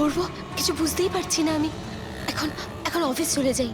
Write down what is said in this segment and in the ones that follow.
করব কিছু বুঝতেই পারছি না আমি। এখন এখন অফিস চলে যাই।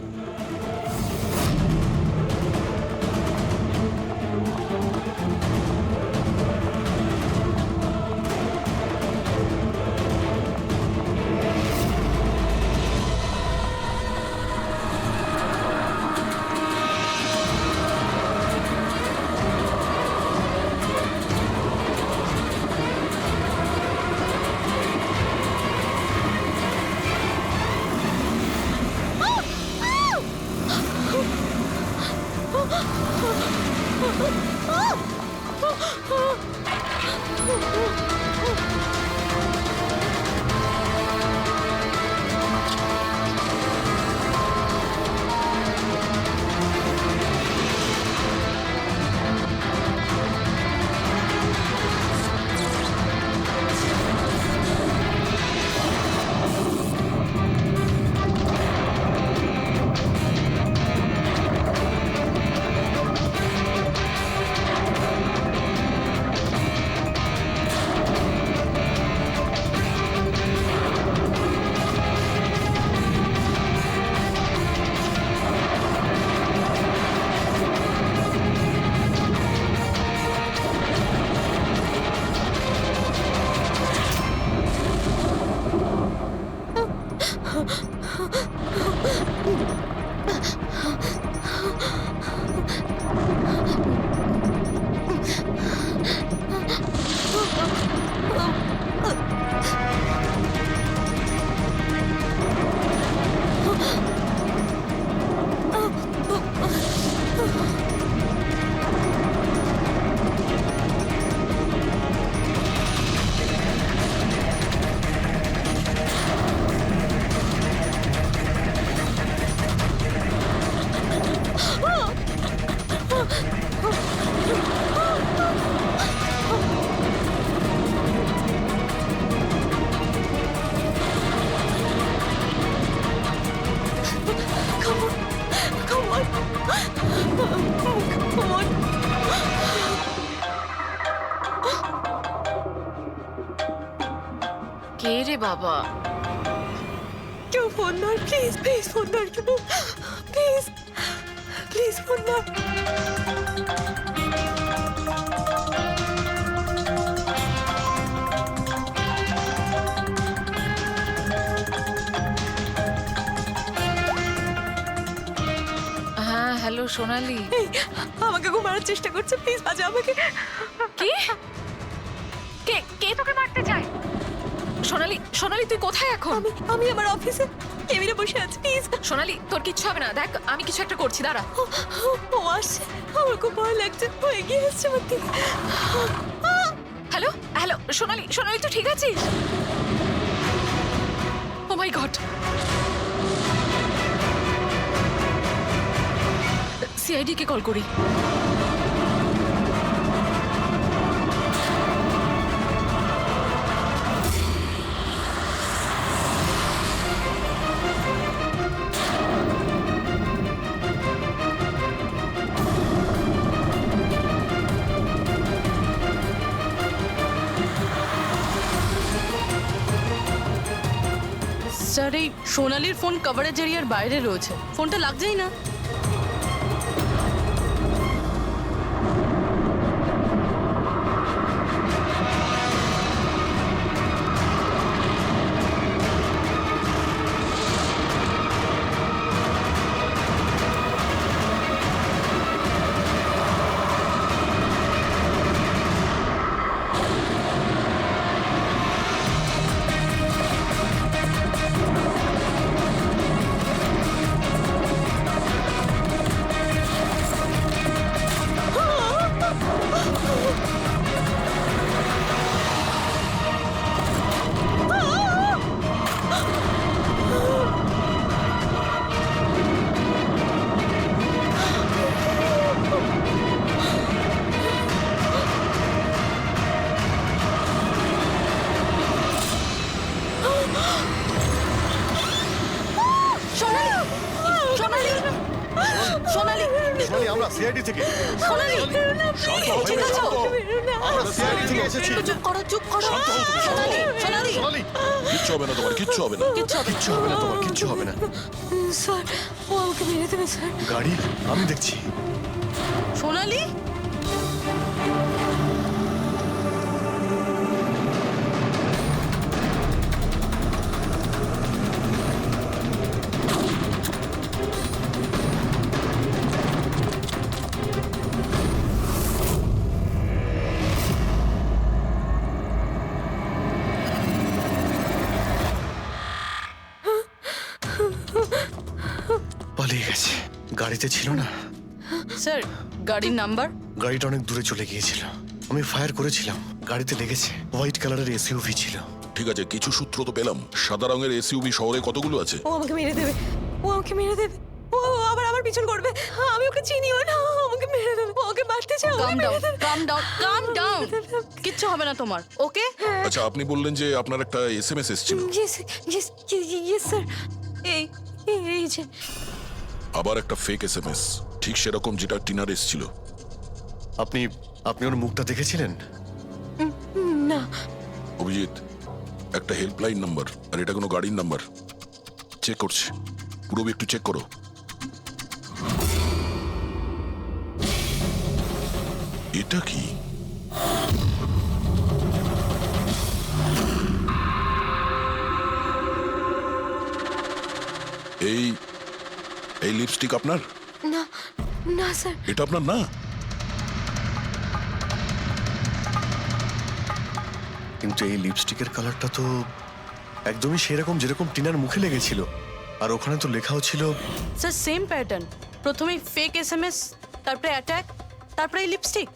কে রে বাবা? কেউ ফোন ধর, প্লিজ প্লিজ ফোন ধর, কেউ প্লিজ প্লিজ ফোন ধর। হ্যাঁ হ্যালো সোনালি। এই, আমাকে খুব মারার চেষ্টা করছে, প্লিজ বাজা আমাকে। কি? কে কে তোকে মারতে চায়? সোনালি সোনালি তুই কোথায় এখন? আমি আমার অফিসে কেবিনে বসে আছি, প্লিজ। সোনালি তোর কিচ্ছু হবে না, দেখ আমি কিছু একটা করছি, দাঁড়া। ও আসছে, আমার খুব ভয় লাগছে, ও এগিয়ে আসছে আমার দিকে। হ্যালো হ্যালো সোনালি সোনালি তুই ঠিক আছিস? ও মাই গড, সিআইডি কে কল করি। স্যার, এই সোনালির ফোন কভারেজ এরিয়ার বাইরে রয়েছে, ফোনটা লাগছেই না। সোনালি, আমরা সিআইডি থেকে। সোনালি, শান্ত হও, ঠিক আছে? শান্ত হও। আমরা সিআইডি থেকে এসেছি। একটু চুপ করো, চুপ করো। শান্ত হও তুমি, শান্ত সোনালি, হও। সোনালি, সোনালি, কিচ্ছু হবে না তোমার, কিচ্ছু হবে না। কিচ্ছু হবে না। কিচ্ছু হবে না তোমার, কিচ্ছু হবে না। স্যার ও আমাকে মেরে দেবে স্যার। গাড়ি আমি দেখছি। সোনালি, পালিয়ে গেছে। গাড়িতে ছিল না, স্যার গাড়ির নাম্বার? গাড়িটা অনেক দূরে চলে গিয়েছিল। আমি ফায়ার করেছিলাম, গাড়িতে লেগেছে। হোয়াইট কালারের এসইউভি ছিল। ঠিক আছে, কিছু সূত্র তো পেলাম। সাদা রঙের এসইউভি শহরে কতগুলো আছে? ও আমাকে মেরে দেবে, ও আমাকে মেরে দেবে। ও আবার আমার পিছন করবে। আমি ওকে চিনিও না, ও আমাকে মেরে দেবে। ও ওকে মারতে চায়, কাম আমাকে ডাউন, মেরে দেবে। কাম ডাউন, কাম ডাউন। কিচ্ছু হবে না তোমার, ওকে? আচ্ছা, আপনি বললেন যে আপনার একটা এসএমএস এসেছিল। Yes yes yes sir. এই এই যে আবার একটা ফেক এসএমএস, ঠিক সেরকম যেটা টিনার এসেছিল। আপনি আপনি ওর মুখটা দেখেছিলেন? না অভিজিৎ, একটা হেল্পলাইন নাম্বার, আর এটা কোনো গাড়ির নাম্বার। চেক করছি, পুরো একটু চেক করো। এটা কি? এই এই লিপস্টিক আপনার? না না স্যার। এটা আপনার না? কিন্তু এই লিপস্টিকের কালারটা তো একদমই সেরকম যেরকম টিনার মুখে লেগেছিল। আর ওখানে তো লেখাও ছিল। স্যার সেম প্যাটার্ন, প্রথমে ফেক এসএমএস, তারপরে অ্যাটাক, তারপরে এই লিপস্টিক।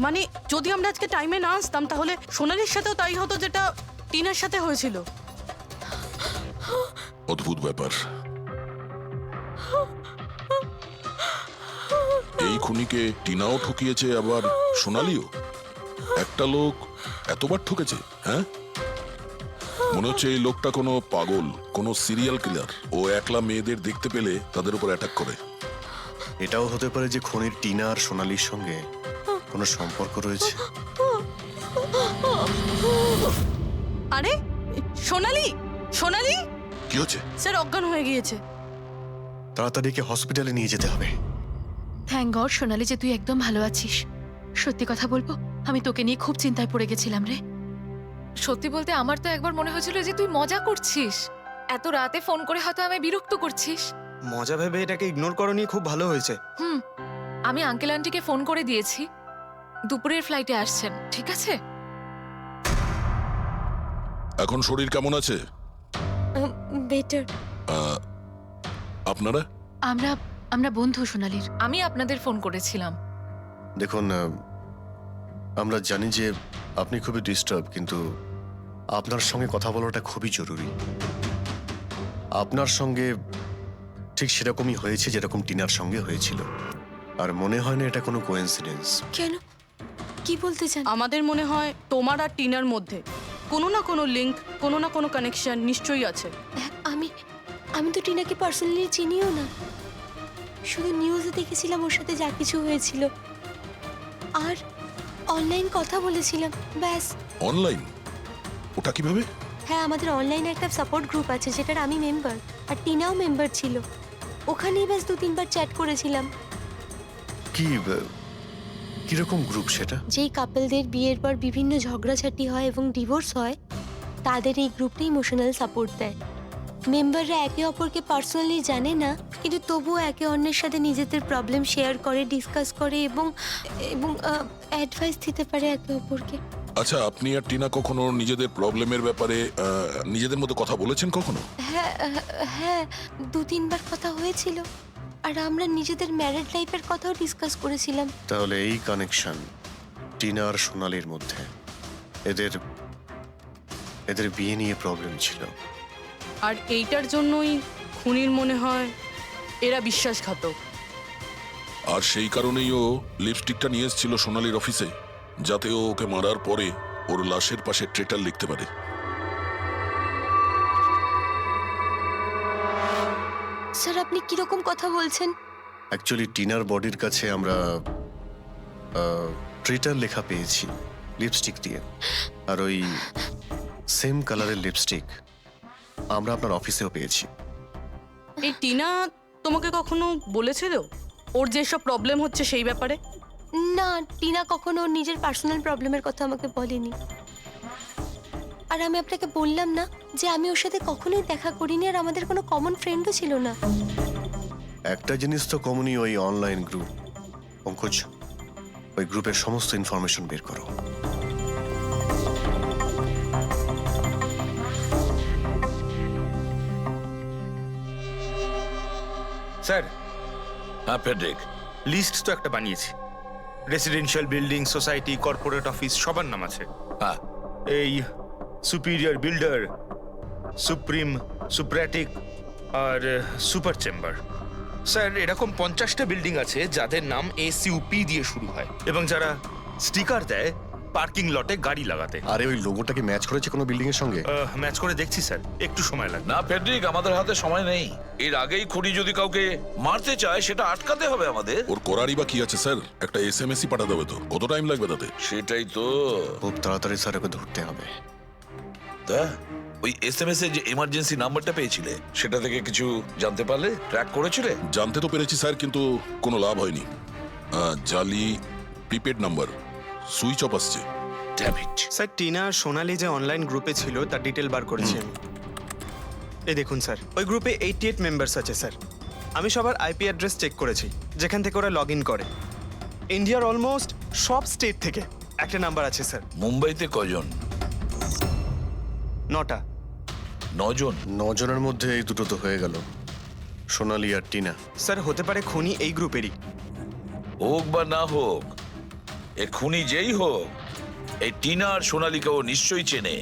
মানে যদি আমরা আজকে টাইমে না আসতাম তাহলে সোনালির সাথেও তাই হতো যেটা টিনার সাথে হয়েছিল। অদ্ভুত ব্যাপার। এই খুনিকে টিনাও ঠকিয়েছে, আবার সোনালিও। একটা লোক এতবার ঠকেছে, হ্যাঁ? মনে হচ্ছে এই লোকটা কোনো পাগল, কোনো সিরিয়াল কিলার। ও একলা মেয়েদের দেখতে পেলে তাদের উপর অ্যাটাক করে। এটাও হতে পারে যে খনির টিনা আর সোনালির সঙ্গে কোনো সম্পর্ক রয়েছে। আরে সোনালি, সোনালি! কি হচ্ছে? স্যার অজ্ঞান হয়ে গিয়েছে। তাড়াতাড়ি একে হসপিটালে নিয়ে যেতে হবে। থ্যাংক গড সোনালি যে তুই একদম ভালো আছিস। সত্যি কথা বলবো, আমি তোকে নিয়ে খুব চিন্তায় পড়ে গেছিলাম রে। সত্যি বলতে আমার তো একবার মনে হয়েছিল যে তুই মজা করছিস, এত রাতে ফোন করে হয়তো আমায় বিরক্ত করছিস। মজা ভেবে এটাকে ইগনোর করনি, খুব ভালো হয়েছে। আমি আঙ্কেল আন্টিকে ফোন করে দিয়েছি, দুপুরের ফ্লাইটে আসছেন, ঠিক আছে? এখন শরীর কেমন আছে? বেটার। আপনারা? আমরা আমরা বন্ধু সোনালির। আমি আপনাদের ফোন করেছিলাম। দেখুন, আমরা জানি যে আপনি খুবই ডিস্টার্ব, কিন্তু আপনার সঙ্গে কথা বলাটা খুবই জরুরি। আপনার সঙ্গে ঠিক সেরকমই হয়েছে যেরকম টিনার সঙ্গে হয়েছিল। আর মনে হয় না এটা কোনো কোইন্সিডেন্স। কেন, কি বলতে চান? আমাদের মনে হয় তোমার আর টিনার মধ্যে কোনো না কোনো লিংক, কোনো না কোনো কানেকশন নিশ্চয়ই আছে। আমি আমি তো টিনাকে পার্সোনালি চিনিও না, শুধু নিউজে দেখেছিলাম ওর সাথে যা কিছু হয়েছিল, আর অনলাইন কথা বলেছিলাম, ব্যাস। অনলাইন? ওটা কিভাবে? হ্যাঁ, আমাদের অনলাইনে একটা সাপোর্ট গ্রুপ আছে যেটার আমি মেম্বার, আর টিনাও মেম্বার ছিল। ওখানেই ব্যাস 2-3 বার চ্যাট করেছিলাম। কিরকম গ্রুপ সেটা? যেই কাপলদের বিয়ের পর বিভিন্ন ঝগড়াঝাটি হয় এবং ডিভোর্স হয়, তাদের এই গ্রুপটা ইমোশনাল সাপোর্ট দেয়। মেম্বাররা একে অপরকে পার্সোনালি জানে না, কিন্তু তবুও একে অন্যের সাথে নিজেদের প্রবলেম শেয়ার করে, ডিসকাস করে এবং এবং অ্যাডভাইস দিতে পারে একে অপরকে। আচ্ছা, আপনি আর টিনা কখনো নিজেদের প্রবলেমের ব্যাপারে নিজেদের মধ্যে কথা বলেছেন কখনো? হ্যাঁ হ্যাঁ, 2-3 বার কথা হয়েছিল, আর আমরা নিজেদের ম্যারিড লাইফের কথাও ডিসকাস করেছিলাম। তাহলে এই কানেকশন টিনা আর সোনালির মধ্যে, এদের এদের বিয়ে নিয়ে প্রবলেম ছিল। আর এইটার জন্যই খুনির মনে হয় এরা বিশ্বাসঘাতক। আর সেই কারণেই ও লিপস্টিকটা নিয়ে এসেছিল সোনালির অফিসে, যাতে ও ওকে মারার পরে ওর লাশের পাশে ট্রেটার লিখতে পারে। স্যার, আপনি কিরকম কথা বলছেন? অ্যাকচুয়ালি টিনার বডির কাছে আমরা ট্রেটার লেখা পেয়েছি, লিপস্টিক দিয়ে। আর ওই সেম কালারের লিপস্টিক আমরা আপনার অফিসেও পেয়েছি। এই টিনা তোমাকে কখনো বলেছিল ওর যেসব প্রবলেম হচ্ছে সেই ব্যাপারে? না, টিনা কখনো ওর নিজের পার্সোনাল প্রবলেমের কথা আমাকে বলেনি। আর আমি আপনাকে বললাম না যে আমি ওর সাথে কখনোই দেখা করিনি, আর আমাদের কোনো কমন ফ্রেন্ডও ছিল না। একটা জিনিস তো কমনই, ওই অনলাইন গ্রুপ। পঙ্কজ, ওই গ্রুপের সমস্ত ইনফরমেশন বের করো। স্যার, হ্যাঁ ফেডরিক, লিস্ট তো একটা বানিয়েছি। Residential building, society, corporate office সবার নাম আছে। হ্যাঁ এই সুপিরিয়র বিল্ডার, সুপ্রিম, সুপ্রাটিক আর সুপার চেম্বার। স্যার, এরকম 50টা বিল্ডিং আছে যাদের নাম ACUP দিয়ে শুরু হয় এবং যারা স্টিকার দেয় পার্কিং লটে গাড়ি লাগাতে। আরে ওই লোগোটাকে ম্যাচ করেছে কোনো বিল্ডিং এর সঙ্গে? ম্যাচ করে দেখছি স্যার, একটু সময় লাগবে। না ফেডরিক, আমাদের হাতে সময় নেই। এর আগেই খুনি যদি কাউকে মারতে চায় সেটা আটকাতে হবে আমাদের। ওর করারই বা কি আছে স্যার? একটা SMS-ই পাঠাতে হবে তো, কত টাইম লাগবে তাতে? সেটাই তো। খুব তাড়াতাড়ি স্যার ওকে ধরতে হবে। তা ওই SMS এর যে এমার্জেন্সি নাম্বারটা পেয়েছিলে সেটা থেকে কিছু জানতে পারলে? ট্র্যাক করেছিলে? জানতে তো পেরেছি স্যার, কিন্তু কোনো লাভ হয়নি। জালি প্রিপেড নাম্বার, সুইচ অফ আসছে। Damn it. স্যার, টিনা আর সোনালি যে অনলাইন গ্রুপে ছিল তার ডিটেল বার করেছি আমি। এই দেখুন স্যার, ওই গ্রুপে 88 মেম্বার্স আছে স্যার। আমি সবার IP অ্যাড্রেস চেক করেছি যেখান থেকে ওরা লগ ইন করে। ইন্ডিয়ার অলমোস্ট সব স্টেট থেকে একটা নাম্বার আছে স্যার। মুম্বাইতে কজন? 9টা। 9 জন? 9 জনের মধ্যে এই দুটো তো হয়ে গেল, সোনালি আর টিনা। স্যার, হতে পারে খুনি এই গ্রুপেরই। হোক বা না হোক, এ খুনি যেই হোক, এই টিনা আর সোনালিকে ও নিশ্চয়ই চেনে।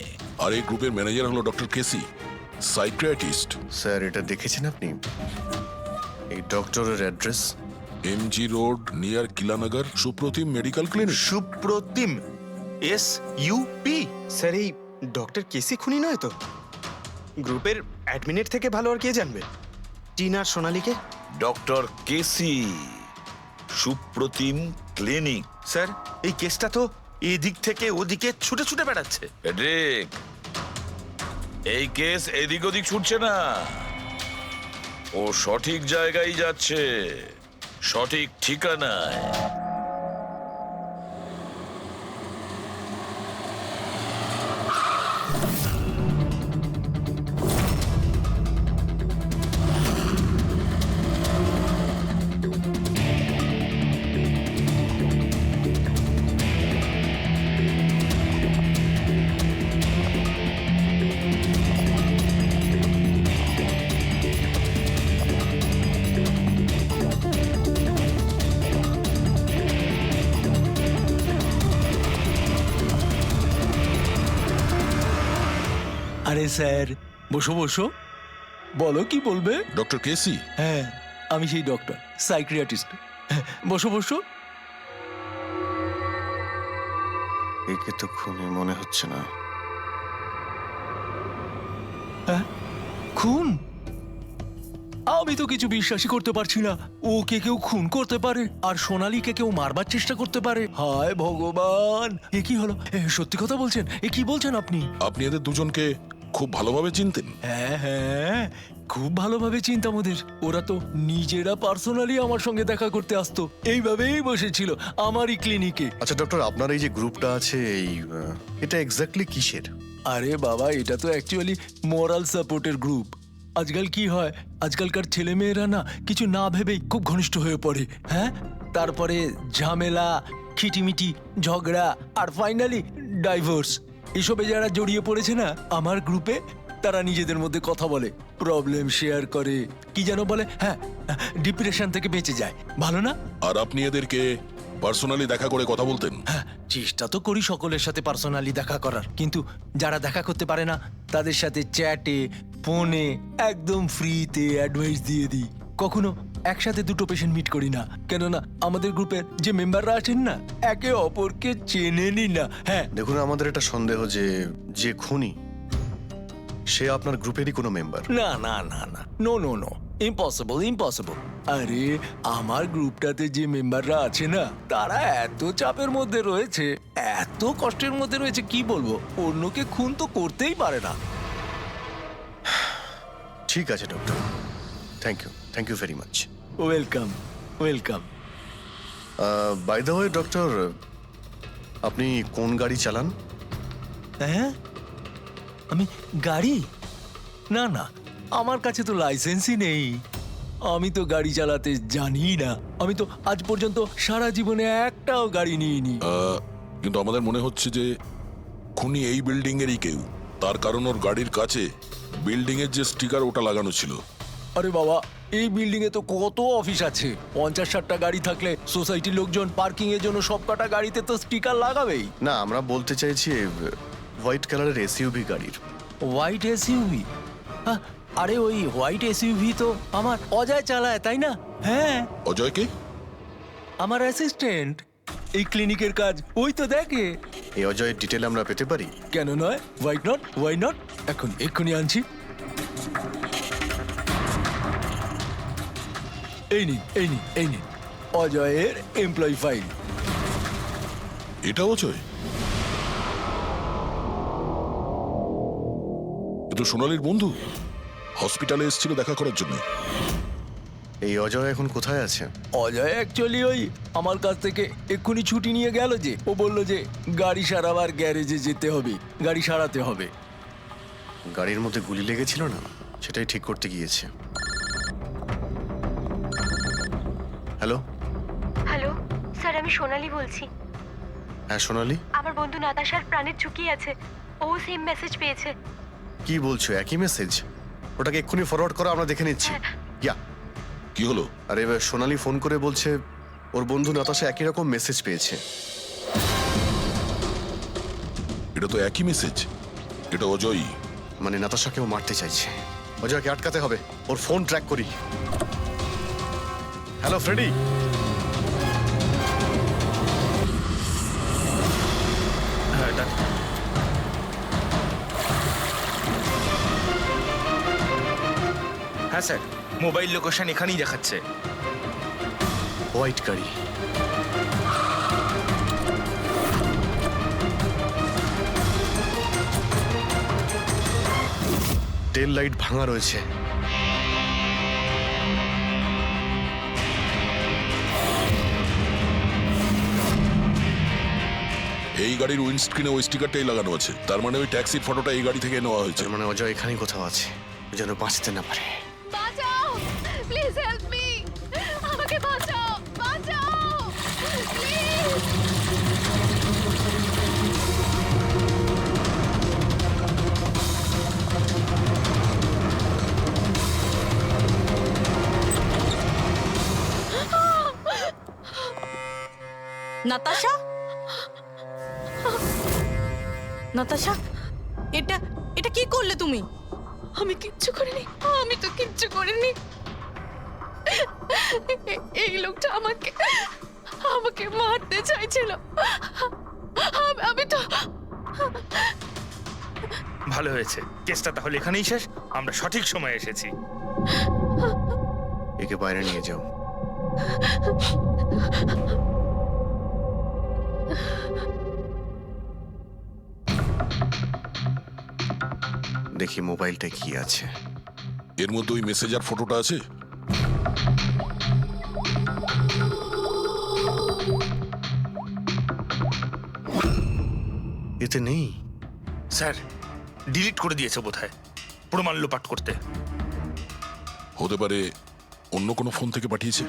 আর এই গ্রুপের ম্যানেজার হলো ডক্টর কেসি, সাইকিয়াট্রিস্ট। স্যার, এটা দেখেছেন আপনি? এই ডক্টরের address MG road near Kilanagar, Supratim medical clinic. Supratim, SUP। Sir, এই ডক্টর কেসি খুনি নয় তো? গ্রুপের অ্যাডমিনের থেকে ভালো আর কে জানবে টিনা আর সোনালিকে? ডক্টর কেসি, সুপ্রতিম ক্লিনিক। স্যার, এই কেসটা তো এদিক থেকে ওদিকে ছুটে ছুটে বেড়াচ্ছে। ফেডরিক, এই কেস এদিক ওদিক ছুটছে না, ও সঠিক জায়গায় যাচ্ছে, সঠিক ঠিকানায়। আরে স্যার, বসো বসো, বলো কি বলবে। ডক্টর কেসি? হ্যাঁ, আমি সেই ডক্টর, সাইকিয়াট্রিস্ট। বসো বসো। একে তো খুনি মনে হচ্ছে না। খুন? আমি তো কিছু বিশ্বাসই করতে পারছি না। ওকে কেউ খুন করতে পারে আর সোনালীকে কেউ মারবার চেষ্টা করতে পারে? হায় ভগবান, এ কি হলো? সত্যি কথা বলছেন? এ কি বলছেন আপনি? আপনি এদের দুজনকে খুব ভালোভাবে চিনতেন? হ্যাঁ হ্যাঁ, খুব ভালোভাবে চিনতাম ওদের। ওরা তো নিজেরা পার্সোনালি আমার সঙ্গে দেখা করতে আসতো, এইভাবেই বসেছিল আমারই ক্লিনিকে। আচ্ছা ডক্টর, আপনার এই যে গ্রুপটা আছে, এটা এক্স্যাক্টলি কিসের? আরে বাবা, এটা তো অ্যাকচুয়ালি মোরাল সাপোর্টের গ্রুপ। আজকাল কি হয়, আজকালকার ছেলে মেয়েরা না কিছু না ভেবেই খুব ঘনিষ্ঠ হয়ে পড়ে। হ্যাঁ, তারপরে ঝামেলা, খিটিমিটি, ঝগড়া আর ফাইনালি ডাইভোর্স। এসবে যারা জড়িয়ে পড়েছে না আমার গ্রুপে, তারা নিজেদের মধ্যে কথা বলে, প্রবলেম শেয়ার করে, কি যেন বলে, হ্যাঁ, ডিপ্রেশন থেকে বেঁচে যায়। ভালো না? আর আপনি এদেরকে পার্সোনালি দেখা করে কথা বলতেন? হ্যাঁ, চেষ্টা তো করি সকলের সাথে পার্সোনালি দেখা করার, কিন্তু যারা দেখা করতে পারে না তাদের সাথে চ্যাটে, ফোনে একদম ফ্রিতে অ্যাডভাইস দিয়ে দিই। কখনো একসাথে দুটো পেশেন্ট মিট করি না, কেননা আমাদের গ্রুপের যে মেম্বাররা আছেন না, একে অপরকে চেনেনি না। হ্যাঁ, দেখুন, আমাদের এটা সন্দেহ যে খুনি সে আপনার গ্রুপেরই কোনো মেম্বার। না না না না, no no no, impossible impossible. আরে আমার গ্রুপটাতে যে মেম্বাররা আছে না, তারা এত চাপের মধ্যে রয়েছে, এত কষ্টের মধ্যে রয়েছে, কি বলবো, অন্যকে খুন তো করতেই পারে না। ঠিক আছে doctor, thank you very much. Welcome welcome. By the way doctor, আপনি কোন গাড়ি চালান? হ্যাঁ, আমি গাড়ি? না না, আমার কাছে তো লাইসেন্সই নেই। আমি তো গাড়ি চালাতে জানি না। আমি তো আজ পর্যন্ত সারা জীবনে একটাও গাড়ি নিইনি। কিন্তু আমাদের মনে হচ্ছে যে খুনি এই বিল্ডিং এরই কেউ, তার কারণ ওর গাড়ির কাছে বিল্ডিং এর যে স্টিকার ওটা লাগানো ছিল। আরে বাবা, এই বিল্ডিং এ তো কত অফিস আছে, 50-60টা গাড়ি থাকলে সোসাইটির লোকজন পার্কিং এর জন্য সব কটা গাড়িতে তো স্টিকার লাগাবেই। না, আমরা বলতে চাইছি হোয়াইট কালারের এসইউভি গাড়ির। White SUV? আরে ওই হোয়াইট এসইউভি তো আমার অজয় চালায়, তাই না? হ্যাঁ, অজয়কে? আমার অ্যাসিস্ট্যান্ট, এই ক্লিনিকের কাজ ওই তো দেখে। এই অজয়ের ডিটেল আমরা পেতে পারি? কেন নয়, ওয়াই নট, এক্ষুনি আনছি। এই নিন অজয়ের এমপ্লয়ি ফাইল। এটা অজয়? এ তো সোনালীর বন্ধু, হসপিটালে এসেছিল দেখা করার জন্য। এই অজয় এখন কোথায় আছে? অজয় অ্যাকচুয়ালি ওই আমার কাছ থেকে এক্ষুনি ছুটি নিয়ে গেল, যে ও বলল যে গাড়ি সারাবার গ্যারেজে যেতে হবে, গাড়ি সারাতে হবে। গাড়ির মধ্যে গুলি লেগেছিল না, সেটাই ঠিক করতে গিয়েছে। হ্যালো হ্যালো স্যার, আমি সোনালি বলছি। হ্যাঁ সোনালি, আমার বন্ধু নাতাশার প্রাণের ঝুঁকি আছে, ও সেম মেসেজ পেয়েছে। কি বলছো? একই মেসেজ? ওটাকে এক্ষুনি ফরওয়ার্ড করো, আমরা দেখে নিচ্ছি। ইয়া, কি হলো? আরে এবার সোনালি ফোন করে বলছে ওর বন্ধু নাতাশা একই রকম মেসেজ পেয়েছে। এটা তো একই মেসেজ, এটা অজয়ই। মানে নাতাশাকেও মারতে চাইছে। অজয়কে আটকাতে হবে, ওর ফোন ট্র্যাক করি। Hello Freddy. হ্যাঁ স্যার, মোবাইল লোকেশন এখানেই দেখাচ্ছে। হোয়াইট গাড়ি। টেল লাইট ভাঙা রয়েছে। এই গাড়ির উইন্ডস্ক্রিনে ওই স্টিকারটাই লাগানো আছে, তার মানে ওই ট্যাক্সির ফটোটা এই গাড়ি থেকে নেওয়া হয়েছে। তার মানে অজয় এখানেই কোথাও আছে, ও যেন বাঁচতে না পারে। বাঁচাও, প্লিজ হেল্প মি, আমাকে বাঁচাও, প্লিজ। নাতাশা, নাতাশা, এটা এটা কি করলে তুমি? আমি কিচ্ছু করিনি, আমি তো কিচ্ছু করিনি। এই লোকটা আমাকে আমাকে মারতে চাইছিল। আমি তো। ভালো হয়েছে, কেসটা তাহলে এখানেই শেষ। আমরা সঠিক সময়ে এসেছি। একে বাইরে নিয়ে যাও। দেখি মোবাইলটা কি আছে। এর মধ্যে ওই মেসেজ আর ফটোটা আছে? এতে নেই। স্যার, ডিলিট করে দিয়েছে বোধহয়, প্রমাণ লোপাট করতে। হতে পারে অন্য কোনো ফোন থেকে পাঠিয়েছে।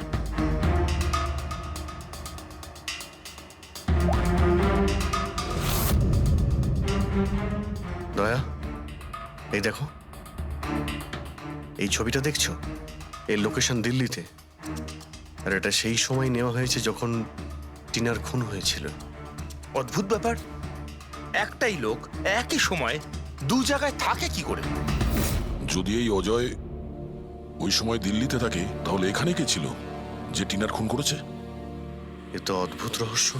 দয়া, এই দেখো, এই ছবিটা দেখছো? এর লোকেশন দিল্লিতে, আর এটা সেই সময় নেওয়া হয়েছে যখন টিনার খুন হয়েছিল। অদ্ভুত ব্যাপার, একটাই লোক একই সময় দু জায়গায় থাকে কি করে? যদি এই অজয় ওই সময় দিল্লিতে থাকে, তাহলে এখানে কে ছিল যে টিনার খুন করেছে? এ তো অদ্ভুত রহস্য।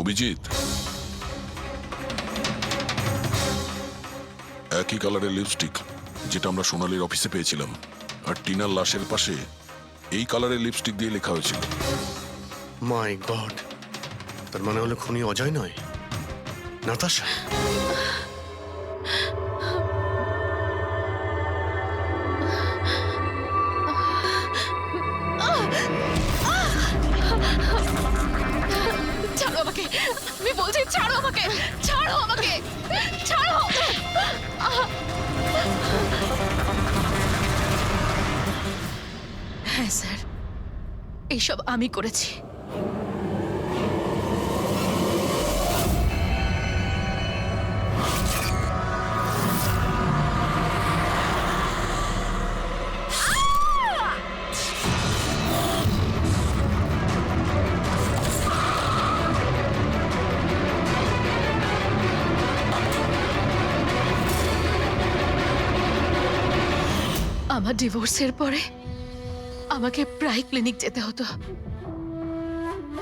অভিজিৎ, একই কালারের লিপস্টিক যেটা আমরা সোনালির অফিসে পেয়েছিলাম, আর টিনার লাশের পাশে এই কালারের লিপস্টিক দিয়ে লেখা হয়েছিল। মাই গড, তার মানে হলো খুনি অজয় নয়, নাতাশা। ছাড়ো আমাকে, আমি বলছি ছাড়ো আমাকে, ছাড়ো আমাকে, ছাড়ো। হ্যাঁ স্যার, এইসব আমি করেছি। আমার ডিভোর্সের পরে আমাকে প্রায় ক্লিনিক যেতে হতো।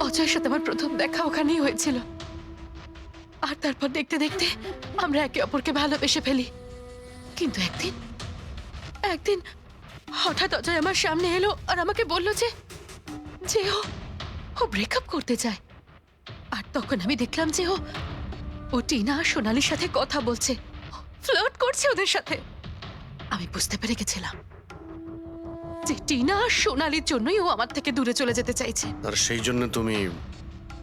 অজয়ের সাথে আমার প্রথম দেখা ওখানেই হয়েছিল, আর তারপর দেখতে দেখতে আমরা একে অপরকে ভালোবেসে ফেলি। কিন্তু একদিন হঠাৎ অজয় আমার সামনে এলো আর আমাকে বলল যে ও ব্রেকআপ করতে চায়। আর তখন আমি দেখলাম যে ও টিনা আর সোনালির সাথে কথা বলছে, ফ্লার্ট করছে ওদের সাথে। আমি বুঝতে পেরে গেছিলাম যে টিনা আর সোনালির জন্যই ও আমার থেকে দূরে চলে যেতে চাইছে। আর সেই জন্য তুমি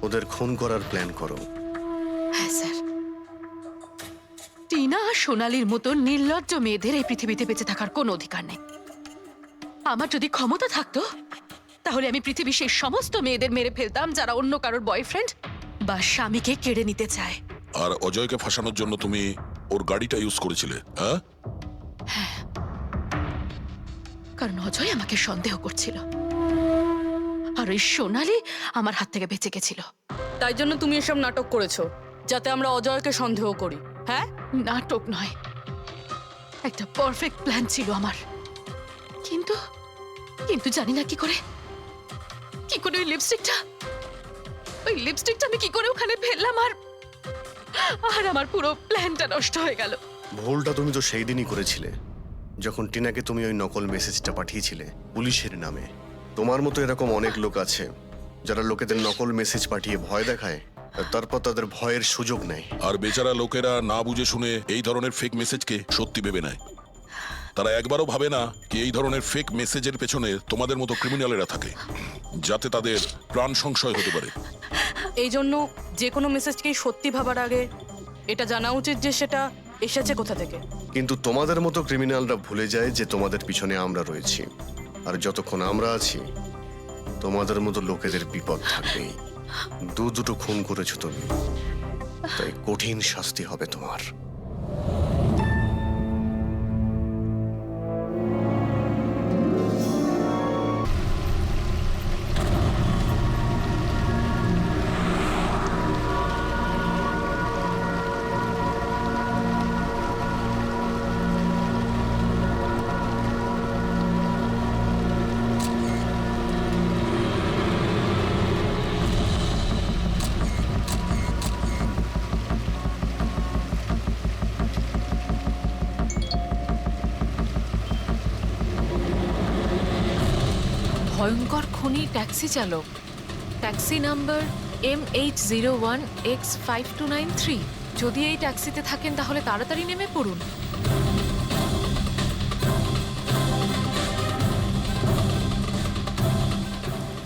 ওদের খুন করার প্ল্যান করো? হ্যাঁ স্যার, টিনা আর সোনালির মতো নির্লজ্জ মেয়েদের এই পৃথিবীতে বেঁচে থাকার কোনো অধিকার নেই। আমার যদি ক্ষমতা থাকতো তাহলে আমি পৃথিবীর সেই সমস্ত মেয়েদের মেরে ফেলতাম যারা অন্য কারোর বয়ফ্রেন্ড বা স্বামীকে কেড়ে নিতে চায়। আর অজয়কে ফাঁসানোর জন্য তুমি ওর গাড়িটা ইউজ করেছিলে, হ্যাঁ? কারণ অজয় আমাকে সন্দেহ করছিল, আর ওই সোনালি আমার হাত থেকে বেঁচে গেছিল। তাই জন্য তুমি এসব নাটক করেছো যাতে আমরা অজয়কে সন্দেহ করি, হ্যাঁ? নাটক নয়, একটা পারফেক্ট প্ল্যান ছিল আমার। কিন্তু কিন্তু জানি না কি করে ওই লিপস্টিকটা আমি কি করে ওখানে ফেললাম, আর আমার পুরো প্ল্যানটা নষ্ট হয়ে গেল। ভুলটা তুমি তো সেই দিনই করেছিলে যখন টিনাকে তুমি ওই নকল মেসেজটা পাঠিয়েছিলে পুলিশের নামে। তোমার মতো এরকম অনেক লোক আছে যারা লোকেদের নকল মেসেজ পাঠিয়ে ভয় দেখায়, আর তারপর তাদের ভয়ের সুযোগ নেয়। আর বেচারা লোকেরা না বুঝে শুনে এই ধরনের ফেক মেসেজকে সত্যি ভেবে নেয়। তারা একবারও ভাবে না কি এই ধরনের ফেক মেসেজের পেছনে তোমাদের মতো ক্রিমিনালেরা থাকে, যাতে তাদের প্রাণ সংশয় হতে পারে। এই জন্য যে কোনো মেসেজকেই সত্যি ভাবার আগে এটা জানা উচিত যে সেটা এসেছে কোথা থেকে। কিন্তু তোমাদের মতো ক্রিমিনালরা ভুলে যায় যে তোমাদের পিছনে আমরা রয়েছি, আর যতক্ষণ আমরা আছি তোমাদের মতো লোকেদের বিপদ থাকবেই। দুটো খুন করেছো তুমি, তাই কঠিন শাস্তি হবে তোমার। ভয়ঙ্কর খুনি ট্যাক্সি চালক, ট্যাক্সি নাম্বার MH01X5293। যদি এই ট্যাক্সিতে থাকেন তাহলে তাড়াতাড়ি নেমে পড়ুন।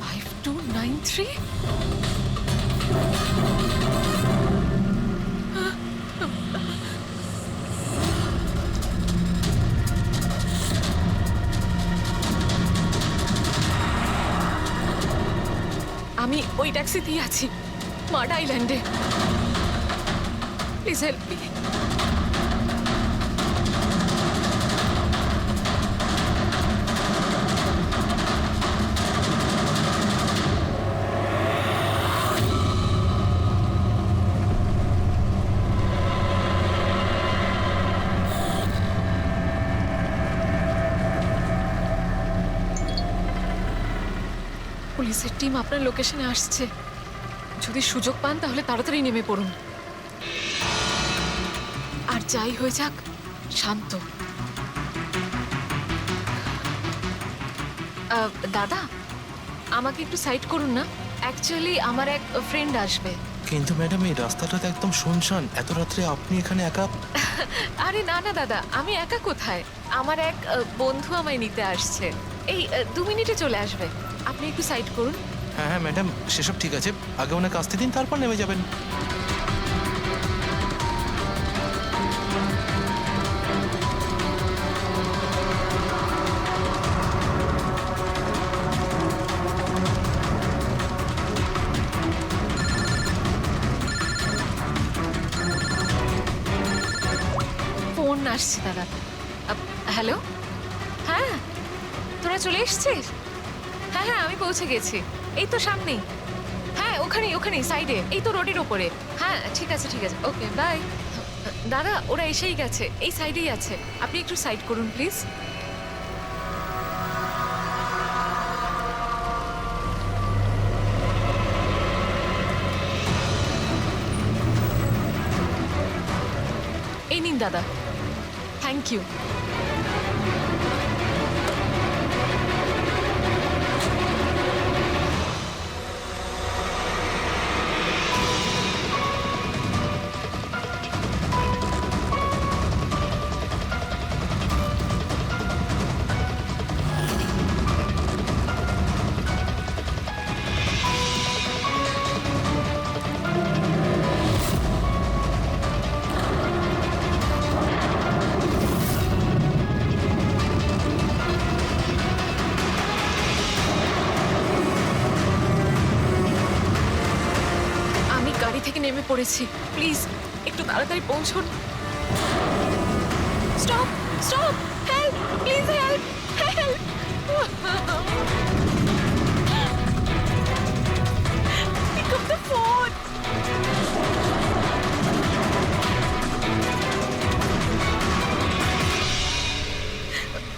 5293? আমি ওই ট্যাক্সিতেই আছি, মাড আইল্যান্ডে। Please help me. পুলিশের টিম আপনার লোকেশনে আসছে। যদি সুযোগ পান তাহলে তাড়াতাড়ি নেমে পড়ুন। আর যাই হয়ে যাক, শান্ত। দাদা, আমাকে একটু সাইড করুন না। অ্যাকচুয়ালি আমার এক ফ্রেন্ড আসবে। কিন্তু ম্যাডাম এই রাস্তাটা তো একদম শুনশান, এত রাত্রে আপনি এখানে একা? আরে না না দাদা, আমি একা কোথায়, আমার এক বন্ধু আমায় নিতে আসছে। এই 2 মিনিটে চলে আসবে। আপনি একটু সাইড করুন। হ্যাঁ হ্যাঁ ম্যাডাম, সেসব ঠিক আছে, আগে ওনাকে আসতে দিন, তারপর নেমে যাবেন। ফোন আসছে দাদা। হ্যালো, হ্যাঁ তোরা চলে এসছিস? হ্যাঁ হ্যাঁ, আমি পৌঁছে গেছি, এই তো সামনেই। হ্যাঁ ওখানেই ওখানেই সাইডে, এই তো রোডের ওপরে। হ্যাঁ ঠিক আছে ঠিক আছে, ওকে বাই। দাদা ওরা এসেই গেছে, এই সাইডেই আছে, আপনি একটু সাইড করুন প্লিজ। এই নিন দাদা, থ্যাংক ইউ। আমি গাড়ি থেকে নেমে পড়েছি, প্লিজ একটু তাড়াতাড়ি পৌঁছুন। Stop stop, help please, help help. Pick up the phone.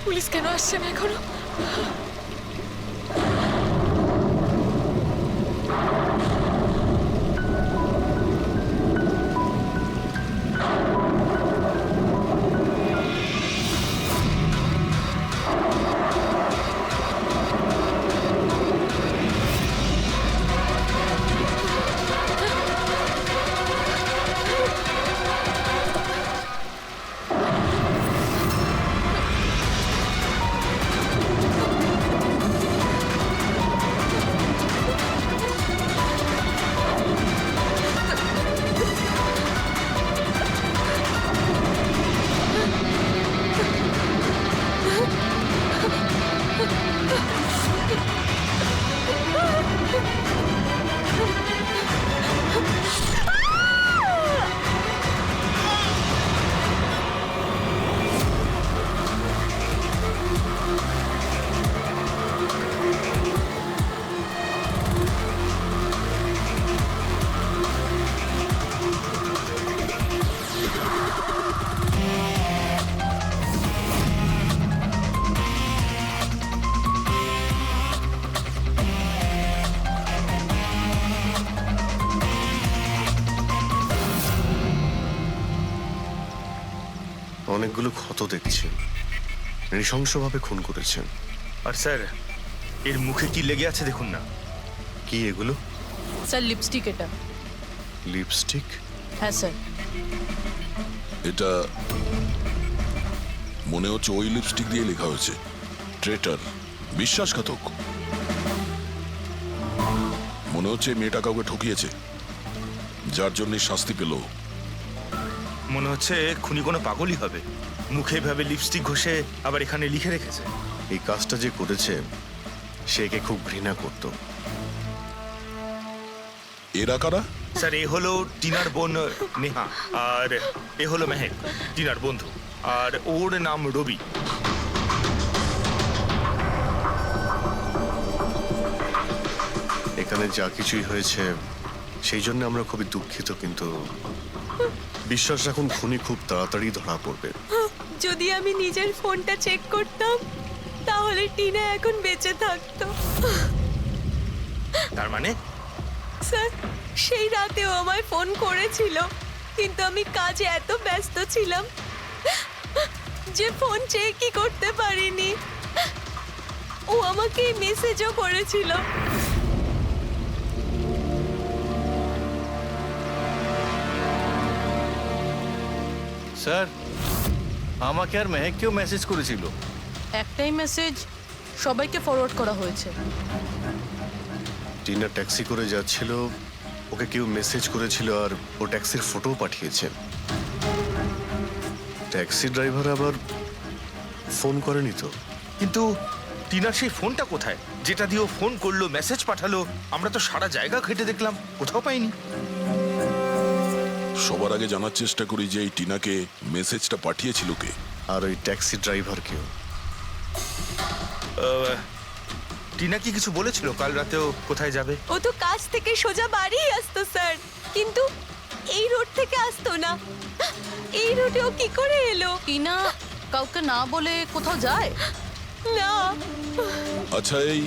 Police কেন আসছে না এখনো? অনেকগুলো ক্ষত দেখছি, নৃশংসভাবে খুন করেছেন। আর স্যার, এর মুখে কি লেগে আছে দেখুন না। কি এগুলো? স্যার লিপস্টিক এটা। লিপস্টিক? হ্যাঁ স্যার। এটা মনে হচ্ছে ওই লিপস্টিক দিয়ে লেখা হয়েছে ট্রেটার, বিশ্বাসঘাতক। মনে হচ্ছে মেয়েটা কাউকে ঠকিয়েছে, যার জন্য শাস্তি পেল। মনে হচ্ছে খুনি কোনো পাগলই হবে, মুখে ভাবে লিপস্টিক ঘষে আবার এখানে লিখে রেখেছে। এই কাজটা যে করেছে সে একে খুব ঘৃণা করত। এরা কারা? স্যার, এ হলো টিনার বোন নেহা, আর এ হলো মেহেক, টিনার বন্ধু, আর ওর নাম রবি। এখানে যা কিছুই হয়েছে সেই জন্য আমরা খুবই দুঃখিত, কিন্তু বিশ্বাস রাখুন খুনি খুব তাড়াতাড়ি ধরা পড়বে। যদি আমি নিজের ফোনটা চেক করতাম তাহলে টিনা এখন বেঁচে থাকতো। তার মানে স্যার সেই রাতেও আমায় ফোন করেছিল, কিন্তু আমি কাজে এত ব্যস্ত ছিলাম যে ফোন চেকই করতে পারিনি। ও আমাকে মেসেজও করেছিল। স্যার আমাকে আর মেহেককেও মেসেজ করেছিল। একটাই মেসেজ সবাইকে ফরওয়ার্ড করা হয়েছে। টিনা ট্যাক্সি করে যাচ্ছিল, ওকে কেউ মেসেজ করেছিল আর ও ট্যাক্সির ফটোও পাঠিয়েছে। ট্যাক্সি ড্রাইভার আবার ফোন করেনি তো। কিন্তু টিনার সেই ফোনটা কোথায়, যেটা দিয়ে ও ফোন করলো, মেসেজ পাঠালো? আমরা তো সারা জায়গা ঘেটে দেখলাম, কোথাও পাইনি। সবার আগে জানার চেষ্টা করি যে এই টিনাকে মেসেজটা পাঠিয়েছিল কে। আর ওই ট্যাক্সি ড্রাইভার কেউ। টিনা কি কিছু বলেছিল কাল রাতেও কোথায় যাবে? ও তো কাজ থেকে সোজা বাড়ি আসতো স্যার, কিন্তু এই রোড থেকে আসতো না। এই রোডে ও কি করে এলো? টিনা কাউকে না বলে কোথাও যায় না। আচ্ছা, এই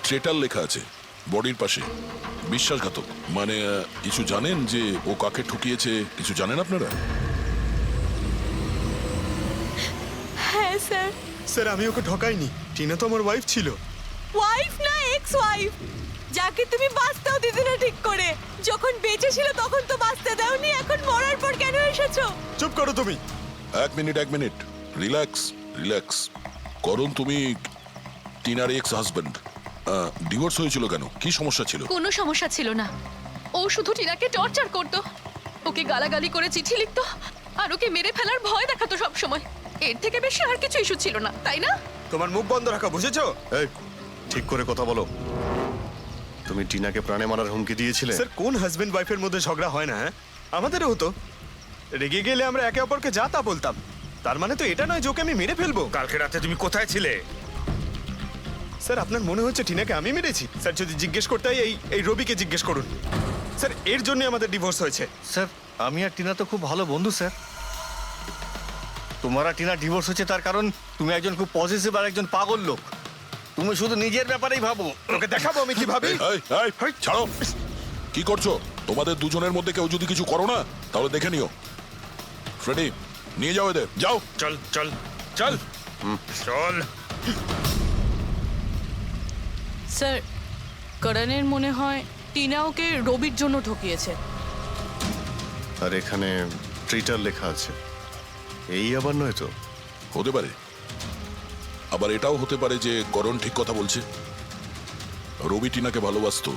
ট্রেটার লেখা আছে বডির পাশে, বিশ্বাসঘাতক মানে কিছু জানেন যে ও কাকে ঠুকিয়েছে? কিছু জানেন আপনারা? হ্যাঁ স্যার। স্যার আমি ওকে ঠকাইনি, টিনা তো আমার ওয়াইফ ছিল। ওয়াইফ না, এক্স ওয়াইফ, যাকে তুমি বাঁচতেও দিতে না ঠিক করে। যখন বেঁচে ছিল তখন তো বাঁচতে দাওনি, এখন মরার পর কেন এসেছো? চুপ করো তুমি। এক মিনিট, রিল্যাক্স রিল্যাক্স। করুন, তুমি টিনার এক্স হাজবেন্ড, ডিভোর্স হয়েছিল কেন? কি সমস্যা ছিল? কোনো সমস্যা ছিল না। ও শুধু টিনাকে টর্চার করতো, ওকে গালাগালি করে চিঠি লিখতো আর ওকে মেরে ফেলার ভয় দেখাতো সব সময়। এর থেকে বেশি আর কিছু ইস্যু ছিল না, তাই না? তোমার মুখ বন্ধ রাখা, বুঝেছো? এই, ঠিক করে কথা বলো। তুমি টিনাকে প্রাণে মারার হুমকি দিয়েছিলে? স্যার কোন হাজবেন্ড ওয়াইফের মধ্যে ঝগড়া হয় না? হ্যাঁ, আমাদেরও হতো। রেগে গেলে আমরা একে অপরকে যা তা বলতাম। তার মানে তো এটা নয় যে ওকে আমি মেরে ফেলবো। কালকে রাতে তুমি কোথায় ছিলে? স্যার আপনার মনে হচ্ছে টিনাকে আমি মেরেছি? স্যার যদি জিজ্ঞেস করতে হয় এই রবিকে জিজ্ঞেস করুন। স্যার এর জন্য আমাদের ডিভোর্স হয়েছে। স্যার আমি আর টিনা তো খুব ভালো বন্ধু স্যার। তোমার আর টিনা ডিভোর্স হচ্ছে তার কারণ তুমি একজন খুব পজিটিভ আর একজন পাগল লোক। তুমি শুধু নিজের ব্যাপারেই ভাবো। ওকে দেখাবো আমি কি ভাবি। এই, ছাড়ো। কি করছো? তোমাদের দুজনের মধ্যে কেউ যদি কিছু করো না তাহলে দেখে নিও। ফ্রেডি, নিয়ে যাও এদের, যাও। চল চল চল চল। স্যার, করণের মনে হয় টিনা ওকে রবির জন্য ঠকিয়েছে। আর এখানে ট্রিটার লেখা আছে, এই আবার নয় তো? হতে পারে, আবার এটাও হতে পারে যে করণ ঠিক কথা বলছে। রবি টিনাকে ভালোবাসতো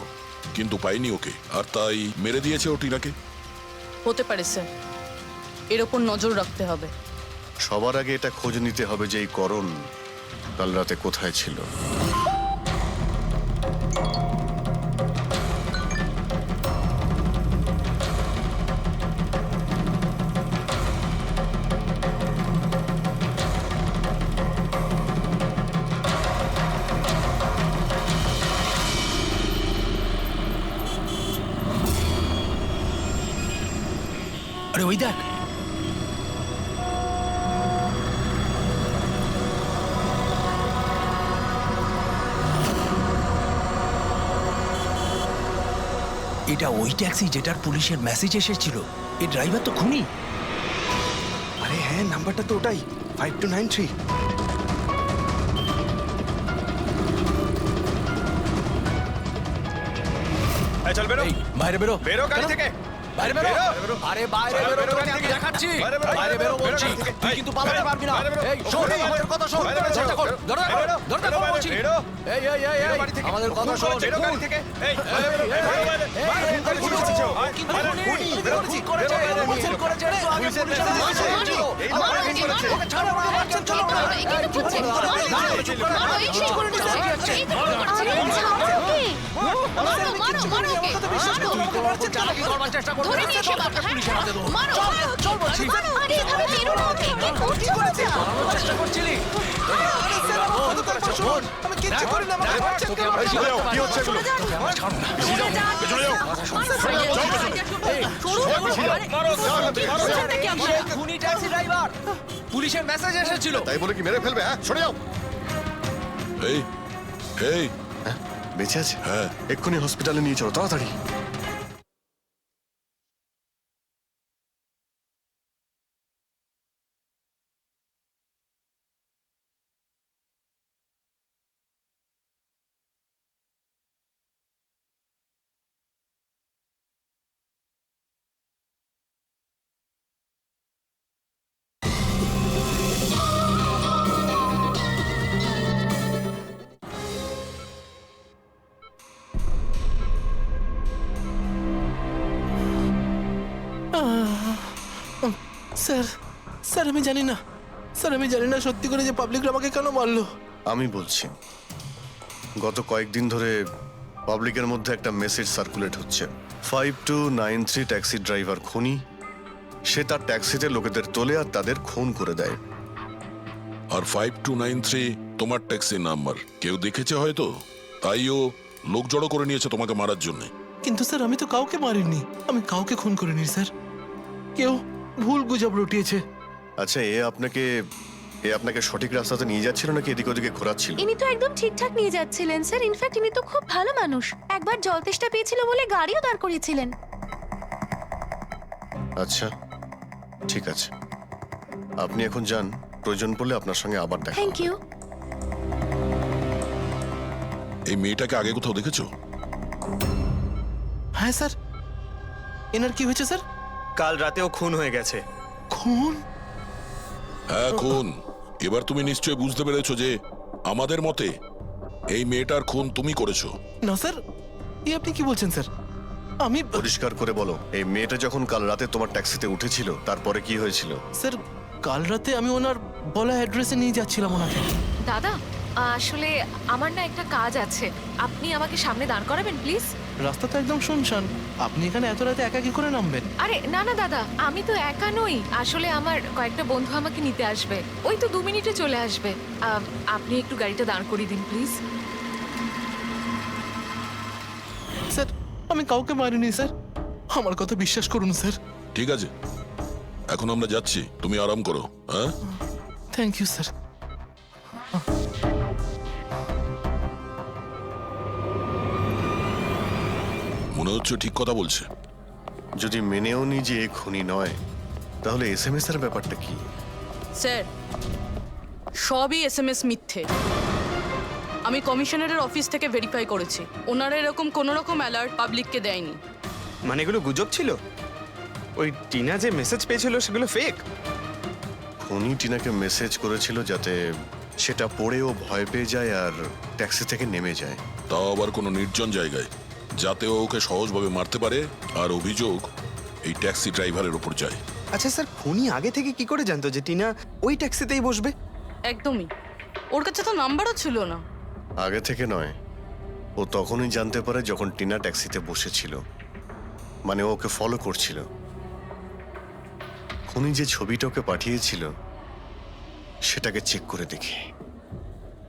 কিন্তু পায়নি ওকে, আর তাই মেরে দিয়েছে ও টিনাকে। হতে পারে স্যার, এর ওপর নজর রাখতে হবে। সবার আগে এটা খোঁজ নিতে হবে যে এই করণ কাল রাতে কোথায় ছিল। আরে ওই দেখ, এটা ওই ট্যাক্সি যেটার পুলিশের মেসেজ এসেছিল। এই ড্রাইভার তো খুনি। আরে হ্যাঁ, নাম্বারটা তো ওটাই, 5293। চল বেরো, এই বাইরে বেরো, বেরো গাড়ি থেকে, বাইরে বেরো। বেরো। আরে বাইরে বাইরে বেরো, বেরো, তোকে গাড়ি আমি থেকে। দেখাচ্ছি। বাইরে বেরো, বাইরে বেরো বেরো বলছি, গাড়ি থেকে। তুই কিন্তু পালাতে পারবি না। বাইরে বেরো। এই শোন, বেরো। আমাদের কথা শোন। বাইরে বেরো। চেষ্টা কর, ধরো, বেরো। ধরো, বেরো, বলছি। বেরো। এই এই এই বেরো এই, বাড়ি থেকে। আমাদের কথা শোন। বেরো গাড়ি থেকে। এই, বাইরে বেরো, এই, বাইরে বেরো। এই, বাইরে এই, বেরো, খুন পুলিশ করেছে। এসেছে। কিন্তু বাইরে খুনি, খুনি, খুন বেরো, করেছে, বেরো, বেরো, খুন বেরো। করেছে রে। আগে পুলিশের পুলিশের মেসেজ মেসেজ এসেছে। এসেছিল। এই লোক আমাকে খুন করেছে। ওকে ছাড়ো, মারছেন, চলো না। এই, চুপ করো, দাঁড়াও, চুপ করো। চালাকি করবার চেষ্টা করবে। পুলিশের হাতে দেবো। চল বলছি। চেষ্টা করছিলি। আমি কিচ্ছু করিনি, আমাকে মারছেন কেন? কি হচ্ছে এগুলো? খুনি ট্যাক্সি ড্রাইভার, পুলিশের মেসেজ এসেছিল। তাই বলে কি মেরে ফেলবে? হ্যাঁ, সরে যাও। এই এই বেঁচে আছে? হ্যাঁ। এক্ষুনি হসপিটালে নিয়ে চলো, তাড়াতাড়ি। স্যার স্যার আমি জানি না, স্যার আমি জানি না সত্যি করে যে পাবলিকরা আমাকে কেন মারলো। আমি বলছি, গত কয়েকদিন ধরে পাবলিকের মধ্যে একটা মেসেজ সার্কুলেট হচ্ছে, 5293 ট্যাক্সি ড্রাইভার খুনি। সে তার ট্যাক্সিতে লোকেদের তোলে আর তাদের খুন করে দেয়। আর 5293 তোমার ট্যাক্সি নাম্বার কেউ দেখেছে হয়তো, তাইও লোক জড়ো করে নিয়েছে তোমাকে মারার জন্য। কিন্তু স্যার আমি তো কাউকে মারিনি, আমি কাউকে খুন করিনি স্যার, কেউ ভুল গুজব রটিয়েছে। আচ্ছা, এ আপনাকে সঠিক রাস্তাতে নিয়ে যাচ্ছিল নাকি এদিকে ওদিকে ঘোরাচ্ছিল? ইনি তো একদম ঠিকঠাক নিয়ে যাচ্ছিলেন স্যার। ইনফ্যাক্ট ইনি তো খুব ভালো মানুষ। একবার জল তেষ্টা পেয়েছিল বলে গাড়িও দাঁড় করিয়েছিলেন। আচ্ছা, ঠিক আছে, আপনি এখন যান, প্রয়োজন পড়লে আপনার সঙ্গে আবার দেখা থ্যাংক হবে। ইউ। এই মেয়েটাকে আগে কোথাও দেখেছো? হ্যাঁ স্যার। এনার কি হয়েছে স্যার? কাল রাতেও খুন হয়ে গেছে। খুন? হ্যাঁ, খুন। এবার তুমি নিশ্চয়ই বুঝতে পেরেছো যে আমাদের মতে এই মেয়েটার খুন তুমি করেছো। না স্যার, এই আপনি কি বলছেন স্যার? আমি পরিষ্কার করে বলো, এই মেয়েটা যখন কাল রাতে তোমার ট্যাক্সিতে উঠেছিল তারপরে কি হয়েছিল? স্যার কাল রাতে আমি ওনার বলা অ্যাড্রেসে নিয়ে যাচ্ছিলাম ওনাকে। দাদা, আসলে আমার না একটা কাজ আছে, আপনি আমাকে সামনে দাঁড় করাবেন প্লিজ? রাস্তা তো একদম শুনশান, আপনি এখানে এত রাতে একা কি করে নামবেন? আরে না না দাদা, আমি তো একা নই, আসলে আমার কয়েকটা বন্ধু আমাকে নিতে আসবে, ওই তো 2 মিনিটে চলে আসবে। আপনি একটু গাড়িটা দাঁড় করিয়ে দিন প্লিজ। স্যার আমি কাউকে মারিনি স্যার, আমার কথা বিশ্বাস করুন স্যার। ঠিক আছে, এখন আমরা যাচ্ছি, তুমি আরাম করো। হ্যাঁ, থ্যাংক ইউ স্যার। মনে হচ্ছে ঠিক কথা বলছে। যদি মেনেও নি যে এ খুনি নয়, তাহলে এসএমএস এর ব্যাপারটা কি? স্যার, সবই এসএমএস মিথ্যে। আমি কমিশনারের অফিস থেকে ভেরিফাই করেছি, ওনারা এরকম কোনো রকম অ্যালার্ট পাবলিককে দেয়নি। মানে এগুলো গুজব ছিল? ওই টিনা যে মেসেজ পেয়েছিল সেগুলো ফেক? খুনি টিনাকে মেসেজ করেছিল যাতে সেটা পড়েও ভয় পেয়ে যায় আর ট্যাক্সি থেকে নেমে যায়। তাও আবার কোনো নির্জন জায়গায়, যাতে ও ওকে সহজভাবে মারতে পারে, আর অভিযোগ এই ট্যাক্সি ড্রাইভারের ওপর যায়। আচ্ছা স্যার, খুনি আগে থেকে কি করে জানতো যে টিনা ওই ট্যাক্সিতেই বসবে? একদমই, ওর কাছে তো নাম্বারও ছিল না। আগে থেকে নয়, ও তখনই জানতে পারে যখন টিনা ট্যাক্সিতে বসেছিল, মানে ও ওকে ফলো করছিল। খুনি যে ছবিটা ওকে পাঠিয়েছিল সেটাকে চেক করে দেখি,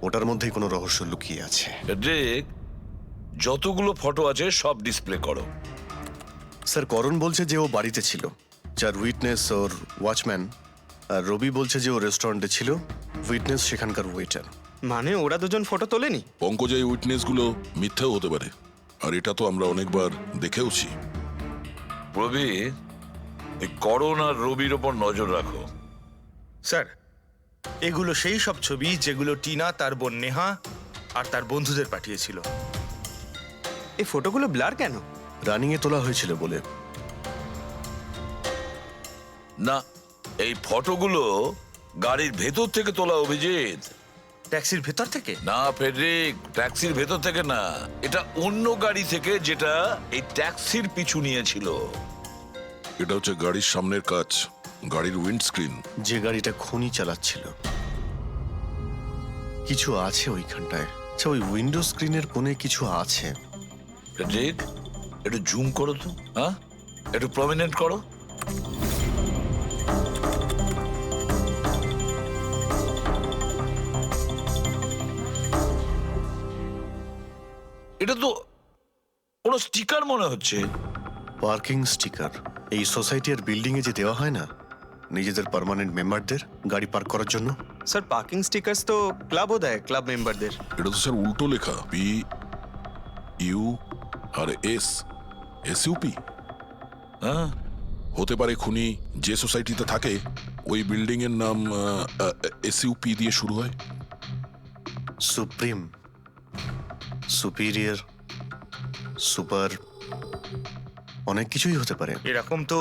ওটার মধ্যেই কোনো রহস্য লুকিয়ে আছে। দেখ, যতগুলো ফটো আছে সব ডিসপ্লে করো। স্যার, করণ বলছে যে ও বাড়িতে ছিল, যার উইটনেস ওর ওয়াচম্যান, আর রবি বলছে যে ও রেস্টুরেন্টে ছিল, উইটনেস সেখানকার ওয়েটার। মানে ওরা দুজন ফটো তোলেনি? পঙ্কজ, এই উইটনেসগুলো মিথ্যেও হতে পারে, আর এটা তো আমরা অনেকবার দেখেওছি। প্রবীর, এই করণ আর রবির ওপর নজর রাখো। স্যার, এগুলো সেই সব ছবি যেগুলো টিনা তার বোন নেহা আর তার বন্ধুদের পাঠিয়েছিল। এই ফটোগুলো ব্লার কেন? রানিং এ তোলা হয়েছিল বলে। না, এই ফটোগুলো গাড়ির ভেতর থেকে তোলা, অভিজিৎ। ট্যাক্সির ভেতর থেকে? না ফেডরিক, ট্যাক্সির ভেতর থেকে না, এটা অন্য গাড়ি থেকে যেটা এই ট্যাক্সির পিছু নিয়েছিল। এটা হচ্ছে গাড়ির সামনের কাচ, গাড়ির উইন্ডস্ক্রিন। যে গাড়িটা খুনি চালাচ্ছিল, কিছু আছে ওইখানটায়। আচ্ছা, ওই উইন্ডো স্ক্রিনের কোণে কিছু আছে। ফেডরিক, একটু জুম করো তো, হ্যাঁ, একটু প্রমিনেন্ট করো। এটা তো কোনো স্টিকার মনে হচ্ছে। Parking sticker. এই সোসাইটি আর বিল্ডিং এ যে দেওয়া হয় না নিজেদের পার্মানেন্ট মেম্বারদের গাড়ি পার্ক করার জন্য। স্যার পার্কিং স্টিকার্স তো ক্লাবও দেয়, ক্লাব মেম্বারদের। এটা তো স্যার উল্টো লেখা, P U R S, SUP. হ্যাঁ, হতে পারে খুনি যে সোসাইটিতে থাকে ওই বিল্ডিং এর নাম এসইউপি দিয়ে শুরু হয়। সুপ্রিম, সুপিরিয়র, সুপার, অনেক কিছুই হতে পারে। এরকম তো